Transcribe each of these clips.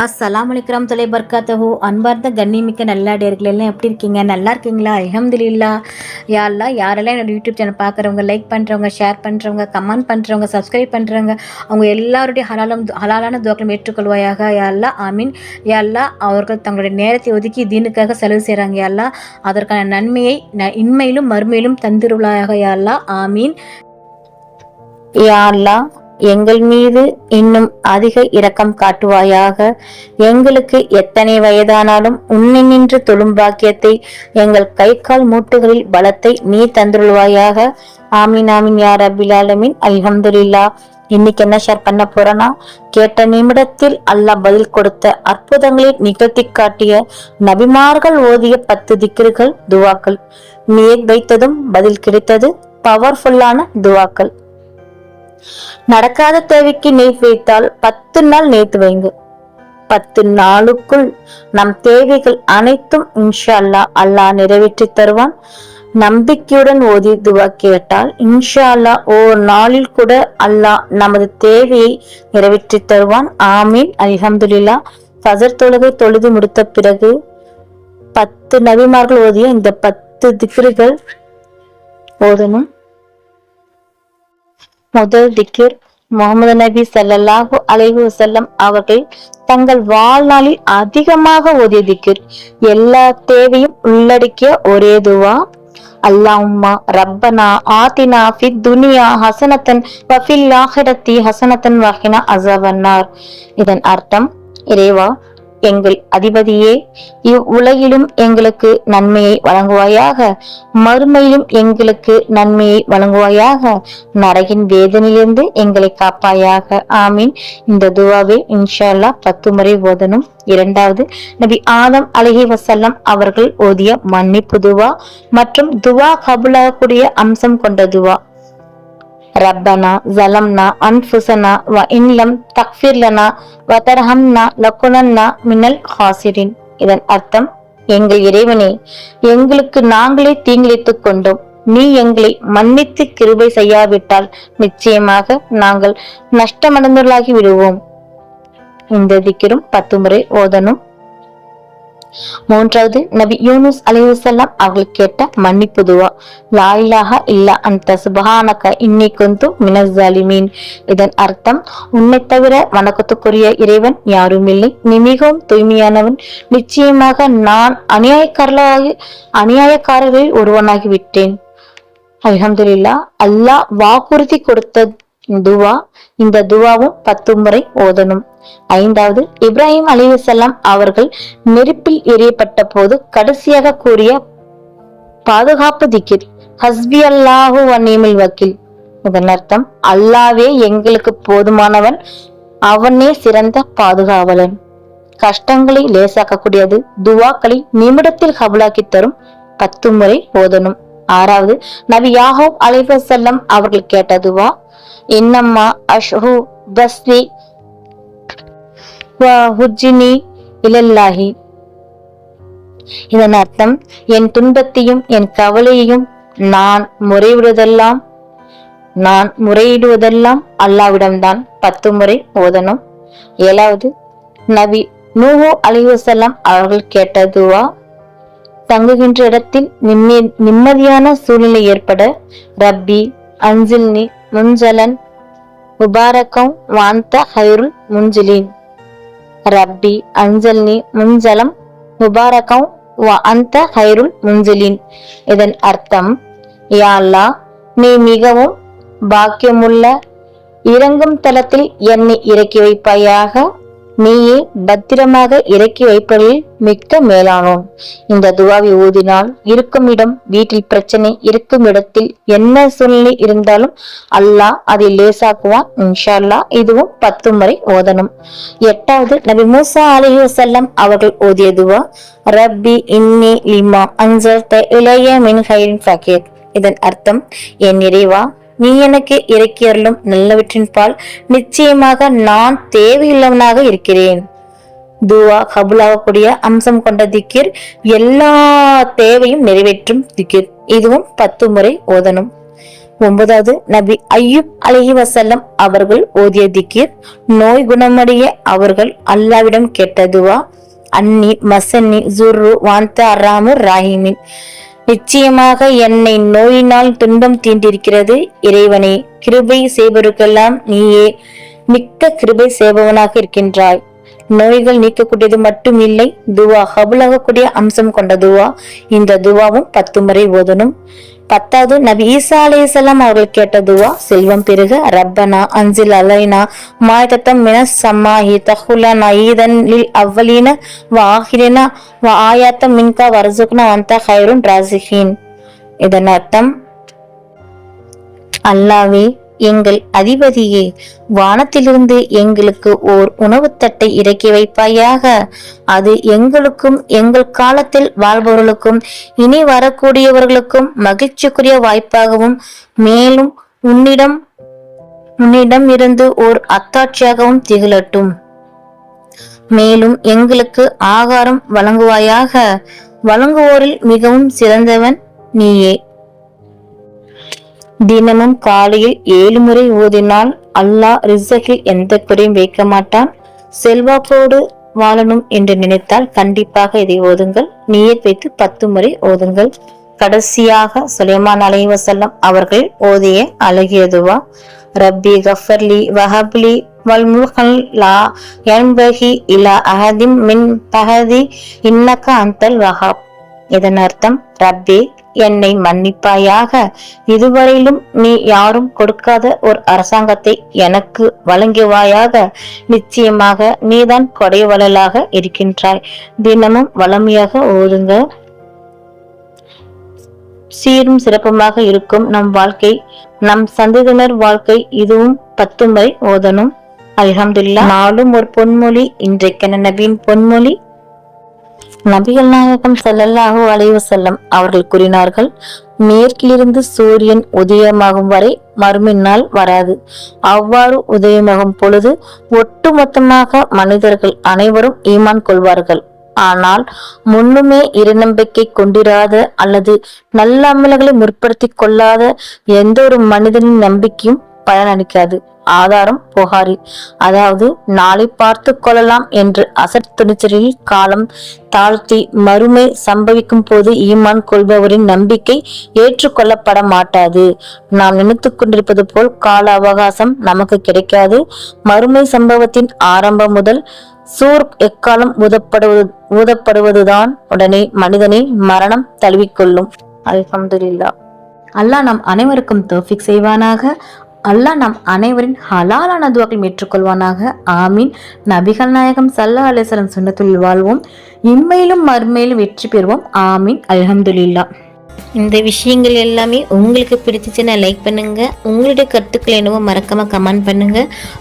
அஸ்ஸலாமு அலைக்கும் தொலை பர்காத்தஹு. அன்பார்ந்த கண்ணிமிக்க நல்லாடியர்கள் எல்லாம் எப்படி இருக்கீங்க? நல்லா இருக்கீங்களா? அல்ஹம்துலில்லாஹ். யா அல்லாஹ், யாரெல்லாம் என்னோட யூடியூப் சேனல் பார்க்குறவங்க, லைக் பண்ணுறவங்க, ஷேர் பண்ணுறவங்க, கமெண்ட் பண்ணுறவங்க, சப்ஸ்கிரைப் பண்ணுறவங்க, அவங்க எல்லாருடைய ஹலாலான துவாக்களும் ஏற்றுக்கொள்வாயாக. யா அல்லாஹ், ஆமீன். யா அல்லாஹ், அவர்கள் தங்களுடைய நேரத்தை ஒதுக்கி தீனுக்காக செலவு செய்கிறாங்க. யா அல்லாஹ், அதற்கான நன்மையை இன்மையிலும் மறுமையிலும் தந்திருவாயாக. யா அல்லாஹ், ஆமீன். யா அல்லாஹ், எங்கள் மீது இன்னும் அதிக இரக்கம் காட்டுவாயாக. எங்களுக்கு எத்தனை வயதானாலும் உன்னை நின்று தொழும் பாக்கியத்தை, எங்கள் கை கால் மூட்டுகளில் பலத்தை நீ தந்துருவாயாக. ஆமீன் ஆமீன் யா ரப்பில் ஆலமீன். அல்ஹம்துலில்லாஹ். இன்னைக்கு என்ன ஷேர் பண்ண போறேன்னா, கேட்ட நிமிடத்தில் அல்லாஹ் பதில் கொடுத்த அற்புதங்களை நிகழ்த்தி காட்டிய நபிமார்கள் ஓதிய 10 திக்ருகள், துவாக்கள். நியத் வைத்ததும் பதில் கிடைத்தது. பவர்ஃபுல்லான துவாக்கள். நடக்காத தேவைக்கு நீட் வைத்தால் 10 நாள் நீட் வைங்க. 10 நாளுக்குள் நம் தேவைகள் அனைத்தும் இன்ஷா அல்லாஹ் அல்லாஹ் நிறைவேற்றி தருவான். நம்பிக்கையுடன் ஓதி துவா கேட்டால் இன்ஷா அல்லாஹ் ஒரு நாளில் கூட அல்லாஹ் நமது தேவையை நிறைவேற்றி தருவான். ஆமீன். அல்ஹம்துலில்லாஹ். ஃபஜர் தொழுகை தொழுது முடித்த பிறகு 10 நபிமார்கள் ஓதிய இந்த 10 திக்ருகள் ஓதணும். முதல் திக்ர், முகமது நபி ஸல்லல்லாஹு அலைஹி வஸல்லம் அவர்கள் தங்கள் வாழ்நாளில் அதிகமாக ஓதிய திக்ர், எல்லா தேவையும் உள்ளடக்கிய ஒரே துவா. அல்லாஹும்மா ரப்பனா ஆதினா ஃபித் துனியா ஹஸனத்தன் வ ஃபில் ஆஹிரத்தி ஹஸனத்தன் வ கினா அஸாபன்னார். இதன் அர்த்தம், இறைவா, எங்கள் அதிபதியே, இவ்வுலகிலும் எங்களுக்கு நன்மையை வழங்குவாயாக, மறுமையிலும் எங்களுக்கு நன்மையை வழங்குவாயாக, நரகின் வேதனையிலிருந்து எங்களை காப்பாயாக. ஆமீன். இந்த துவாவை இன்ஷா அல்லாஹ் 10 முறை ஓதணும். இரண்டாவது, நபி ஆதம் அலைஹி வஸல்லம் அவர்கள் ஓதிய மன்னிப்பு துவா மற்றும் துவா கபூலாகக்கூடிய அம்சம் கொண்ட துவா. ரப்பனா ஸலம்னா அன்ஃபுஸனா வ இன் லம் தக்ஃபிர் லனா வ தர்ஹம்னா லகுனன்னா மினல் ஹாசிரின். இதன் அர்த்தம், எங்கள் இறைவனே, எங்களுக்கு நாங்களே தீங்கிழைத்துக் கொண்டோம். நீ எங்களை மன்னித்து கிருபை செய்யாவிட்டால் நிச்சயமாக நாங்கள் நஷ்டமடைந்தவர்களாகி விடுவோம். இந்த திக்ரும் 10 முறை ஓதணும். மூன்றாவது, நபி யூனுஸ் அலைஹிஸ்ஸலாம் அவர்கள் கேட்ட மன்னிப்பு துவா. லா இலாஹா இல்லா அன்த சுப்ஹானக இன்னி குன்து மினஸ் ஸாலிமீன். இதன் அர்த்தம், உன்னை தவிர வணக்கத்துக்குரிய இறைவன் யாரும் இல்லை, நீ மிகவும் தூய்மையானவன். நிச்சயமாக நான் அநியாயக்காரர்களில் ஒருவனாகி விட்டேன். அல்ஹம்துலில்லாஹ். அல்லாஹ் வாக்குறுதி கொடுத்த துவா. இந்த துவாவும் 10 முறை ஓதணும். ஐந்தாவது, இப்ராஹிம் அலைஹிஸ்ஸலாம் அவர்கள் நெருப்பில் எரியப்பட்ட போது கடைசியாக கூறிய பாதுகாப்பு திக்ர், ஹஸ்பி அல்லாஹு வ நிஅமல் வக்கீல். இதன் அர்த்தம், அல்லாஹ்வே எங்களுக்கு போதுமானவன், அவனே சிறந்த பாதுகாவலன். கஷ்டங்களை லேசாக்கக்கூடியது, துவாக்களை நிமிடத்தில் கபூலாக்கி தரும். 10 முறை ஓதணும். ஆறாவது, நபி யாக்கூப் அலைஹிஸ்ஸலாம் அவர்கள் கேட்ட துவா. இன்னம்மா அஷ்ஹு பஸ்வி வ ஹுஜ்ஜினி இலல்லாஹி. இதன் அர்த்தம், என் துன்பத்தையும் என் கவலையையும் நான் முறையிடுவதெல்லாம் அல்லாஹ்விடம்தான். 10 முறை ஓதணும். ஏழாவது, நபி நூஹு அலைஹிஸ்ஸலாம் அவர்கள் கேட்ட துவா. தங்குகின்ற இடத்தில் நிம்மதியான சூழ்நிலை ஏற்பட, ரப்பி அன்சில்னி முன்சலன் முபாரக்கம் வாந்த ஹைருல் முன்சிலின். ரப்பி அன்சல்னி முன்சலம் முபாரக்கம் வ அந்த ஹைருல் முன்சிலின். இதன் அர்த்தம், யா அல்லாஹ், நீ மிகவும் பாக்கியமுள்ள இறங்கும் தளத்தில் என்னை இறக்கி வைப்பாயாக. நீயே பத்திரமாக இறக்கி வைப்பதில் மிக்க மேலானோம். இந்த துவாவை ஓதினால் இருக்கும் இடம், வீட்டில் பிரச்சனை இருக்கும் இடத்தில் என்ன சூழ்நிலை இருந்தாலும் அல்லாஹ் அதை லேசாக்குவான். இன்ஷா அல்லாஹ். இதுவும் 10 முறை ஓதணும். எட்டாவது, நபி மூசா அலைஹி வஸல்லம் அவர்கள் ஓதிய துவா. ரப்பி இன்னி லிமா அன்ஸல்த இலைய மின் கைரின் ஃபகீர். இதன் அர்த்தம், என் இறைவா, நீ எனக்கு இறக்கியருளும் நல்லவற்றின் பால் நிச்சயமாக நான் தேவையுள்ளவனாக இருக்கிறேன். துவா கபூலாகக்கூடிய அம்சம் கொண்ட திக்ர், எல்லா தேவையும் நிறைவேற்றும் திக்ர். இதுவும் 10 முறை ஓதணும். 9வது நபி அய்யூப் அலைஹிவஸல்லம் அவர்கள் ஓதிய திக்ர். நோய் குணமடைய அவர்கள் அல்லாவிடம் கேட்ட துவா. அன்னி மசன்னி ஜுர்ரு வாந்த அர்ராமுர் ராஹிமின். நிச்சயமாக என்னை நோயினால் துன்பம் தீண்டிருக்கிறது. இறைவனே, கிருபை செய்பவருக்கெல்லாம் நீயே மிக்க கிருபை செய்பவனாக இருக்கின்றாய். நோய்கள் நீக்கக்கூடியது மட்டும் இல்லை, துவா கபூலாகக்கூடிய அம்சம் கொண்ட துவா. இந்த துவாவும் 10 முறை ஓதணும். 10வது நபி ஈசா அலைஹிஸ்ஸலாம் அவர்கள் கேட்ட துவா. செல்வம் பெருக. ரப்பனா அன்சில் அலைனா மாயத்தம் மினஸ் சம்மாஹி தஹுலனா ஈதன் லில் அவ்வலீன வ ஆஹிரினா வ ஆயாத்தம் மின்கா வர்சுக்னா வந்த ஹைருன் ராசிஹீன். இதன் அர்த்தம், அல்லாவே, எங்கள் அதிபதியே, வானத்திலிருந்து எங்களுக்கு ஓர் உணவு தட்டை இறக்கி வைப்பாயாக. அது எங்களுக்கும் எங்கள் காலத்தில் வாழ்பவர்களுக்கும் இனி வரக்கூடியவர்களுக்கும் மகிழ்ச்சிக்குரிய வாய்ப்பாகவும், மேலும் உன்னிடம் இருந்து ஓர் அத்தாட்சியாகவும் திகழட்டும். மேலும் எங்களுக்கு ஆகாரம் வழங்குவாயாக. வழங்குவோரில் மிகவும் சிறந்தவன் நீயே. தினமும் காலையில் 7 முறை ஓதினால் அல்லாஹ் ரிஸ்கில் எந்த குறையும் வைக்க மாட்டான். செல்வாக்கோடு வாழணும் என்று நினைத்தால் கண்டிப்பாக இதை ஓதுங்கள். நியத் வைத்து 10 முறை ஓதுங்கள். கடைசியாக சுலைமான் அலைஹிவஸல்லம் அவர்கள் ஓதிய அழகிய துவா. ரப்பி கஃபர்லி வஹப்லி வல் முல்கன் லா யன்பகி இலா அஹதிம் மின் பஹதி இன்னக அன்தல் வஹாப். இதன் அர்த்தம், ரப்பே, என்னை மன்னிப்பாயாக. இதுவரையிலும் நீ யாரும் கொடுக்காத ஒரு அரசாங்கத்தை எனக்கு வழங்குவாயாக. நிச்சயமாக நீதான் கொடைவளலாக இருக்கின்றாய். தினமும் வளமையாக ஓதுங்க. சீரும் சிறப்புமாக இருக்கும் நம் வாழ்க்கை, நம் சந்ததியினர் வாழ்க்கை. இதுவும் 10 முறை ஓதணும். அல்ஹம்துலில்லாஹ். நாளும் ஒரு பொன்மொழி. இன்றைக்கான நபியின் பொன்மொழி. நபிகள் நாயகம் ஸல்லல்லாஹு அலைஹி வஸல்லம் அவர்கள் கூறினார்கள், மேற்கிலிருந்து சூரியன் உதயமாகும் வரை மறுமை நாள் வராது. அவ்வாறு உதயமாகும் பொழுது ஒட்டுமொத்தமாக மனிதர்கள் அனைவரும் ஈமான் கொள்வார்கள். ஆனால் முன்னுமே இறைநம்பிக்கை கொண்டிராத அல்லது நல்ல அமல்களை முற்படுத்தி கொள்ளாத எந்த ஒரு மனிதனின் நம்பிக்கையும் பலனளிக்காது. ஆதாரம் புகாரி. அதாவது, நாளை பார்த்து கொள்ளலாம் என்று அசட் துணிச்சலில் காலம் தாழ்த்தி மறுமை சம்பவிக்கும் போது ஈமான் கொள்பவரின் நம்பிக்கை ஏற்றுக்கொள்ளப்பட மாட்டாது. நாம் நினைத்து கொண்டிருப்பது போல் கால அவகாசம் நமக்கு கிடைக்காது. மறுமை சம்பவத்தின் ஆரம்பம் முதல் சூர் எக்காலம் ஊதப்படுவதுதான் உடனே மனிதனை மரணம் தழுவிக்கொள்ளும். அல்ஹம்துலில்லாஹ். அல்லாஹ் நம் அனைவருக்கும் தௌஃபீக் செய்வானாக. அல்லாஹ் நம் அனைவரின் ஹலாலான துஆக்களை ஏற்றுக்கொள்வானாக. ஆமீன். நபிகள் நாயகம் ஸல்லல்லாஹு அலைஹி வஸல்லம் சுன்னத்துல் வாழ்வோம். இம்மையிலும் மறுமையிலும் வெற்றி பெறுவோம். ஆமீன். அல்ஹம்துலில்லாஹ். இந்த விஷயங்கள் எல்லாமே உங்களுக்கு பிடிச்சிச்சுன்னா லைக் பண்ணுங்க. உங்களுடைய கருத்துக்கள் என்னவோ மறக்காம கமெண்ட் பண்ணுங்க.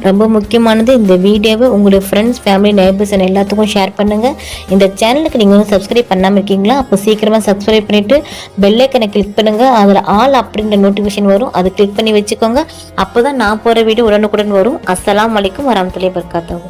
ரொம்ப முக்கியமானது, இந்த வீடியோவை உங்களுடைய ஃப்ரெண்ட்ஸ், ஃபேமிலி, நெய்பர்ஸ் எல்லாத்துக்கும் ஷேர் பண்ணுங்க. இந்த சேனலுக்கு நீங்க வந்து சப்ஸ்கிரைப் பண்ணாமல் இருக்கீங்களா? அப்போ சீக்கிரமா சப்ஸ்கிரைப் பண்ணிட்டு பெல் ஐக்கனை கிளிக் பண்ணுங்க. அதில் ஆல் அப்படின்ற நோட்டிஃபிகேஷன் வரும், அதை கிளிக் பண்ணி வச்சுக்கோங்க. அப்போதான் நான் போற வீடியோ உடனுக்குடன் வரும். அஸ்ஸலாமு அலைக்கும் வரஹ்மத்துல்லாஹி வபரகாத்துஹு.